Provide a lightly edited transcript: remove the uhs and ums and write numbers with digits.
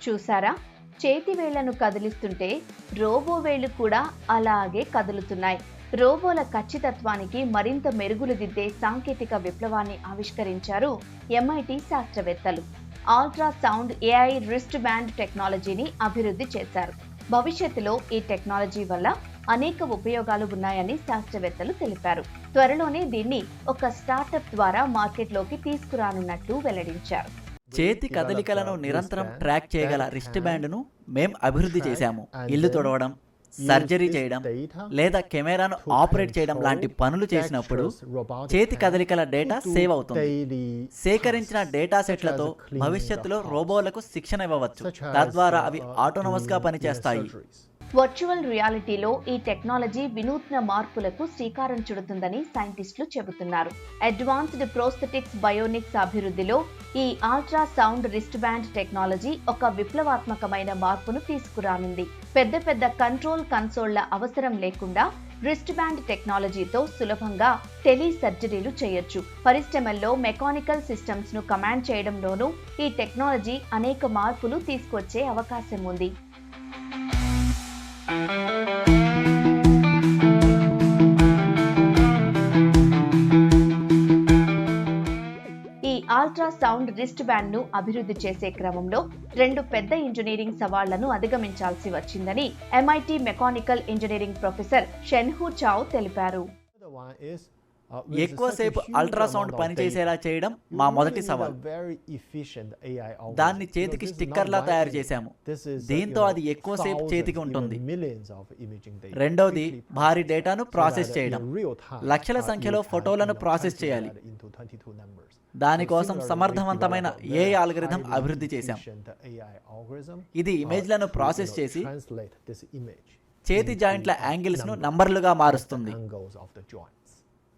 చూసారా, చేతి వేళ్లను కదిలిస్తుంటే రోబో వేళ్లు కూడా అలాగే కదులుతున్నాయి. రోబోల ఖచ్చితత్వానికి మరింత మెరుగులు దిద్దే సాంకేతిక విప్లవాన్ని ఆవిష్కరించారు ఎంఐటి శాస్త్రవేత్తలు. Ultra sound AI wrist band టెక్నాలజీని అభివృద్ధి చేశారు. భవిష్యత్తులో ఈ టెక్నాలజీ వల్ల అనేక ఉపయోగాలు ఉన్నాయని శాస్త్రవేత్తలు తెలిపారు. త్వరలోనే దీన్ని ఒక స్టార్టప్ ద్వారా మార్కెట్లోకి తీసుకురానున్నట్లు వెల్లడించారు. చేతి కదలికలను నిరంతరం ట్రాక్ చేయగల రిస్ట్ బ్యాండ్ను మేం అభివృద్ధి చేశాము. ఇల్లు తుడవడం, సర్జరీ చేయడం లేదా కెమెరాను ఆపరేట్ చేయడం లాంటి పనులు చేసినప్పుడు చేతి కదలికల డేటా సేవ్ అవుతుంది. సేకరించిన డేటా సెట్లతో భవిష్యత్తులో రోబోలకు శిక్షణ ఇవ్వవచ్చు. తద్వారా అవి ఆటోనమస్గా పనిచేస్తాయి. వర్చువల్ రియాలిటీలో ఈ టెక్నాలజీ వినూత్న మార్పులకు శ్రీకారం చుడుతుందని సైంటిస్టులు చెబుతున్నారు. అడ్వాన్స్డ్ ప్రోస్థెటిక్స్ బయోనిక్స్ అభివృద్ధిలో ఈ ultra sound wrist band technology ఒక విప్లవాత్మకమైన మార్పును తీసుకురానుంది. పెద్ద పెద్ద కంట్రోల్ కన్సోళ్ల అవసరం లేకుండా రిస్ట్ బ్యాండ్ టెక్నాలజీతో సులభంగా టెలి సర్జరీలు చేయొచ్చు. పరిశ్రమల్లో మెకానికల్ సిస్టమ్స్ ను కమాండ్ చేయడంలోనూ ఈ టెక్నాలజీ అనేక మార్పులు తీసుకొచ్చే అవకాశం ఉంది. ఈ అల్ట్రా సౌండ్ రిస్ట్ బ్యాండ్ ను అభివృద్ధి చేసే క్రమంలో 2 పెద్ద ఇంజనీరింగ్ సవాళ్లను అధిగమించాల్సి వచ్చిందని ఎంఐటి మెకానికల్ ఇంజనీరింగ్ ప్రొఫెసర్ షెన్హు చావ్ తెలిపారు. ఎక్కువసేపు అల్ట్రాసౌండ్ పనిచేసేలా చేయడం మా మొదటి సవాల్. దాన్ని చేతికి స్టిక్కర్లా తయారు చేశాము. దీంతో అది ఎక్కువసేపు చేతికి ఉంటుంది. రెండోది భారీ డేటాను ప్రాసెస్ చేయడం. లక్షల సంఖ్యలో ఫోటోలను ప్రాసెస్ చేయాలి. దానికోసం సమర్థవంతమైన ఏఐ అల్గోరిథం అభివృద్ధి చేశాం. ఇది ఇమేజ్లను ప్రాసెస్ చేసి చేతి జాయింట్ల యాంగిల్స్ ను నంబర్లుగా మారుస్తుంది.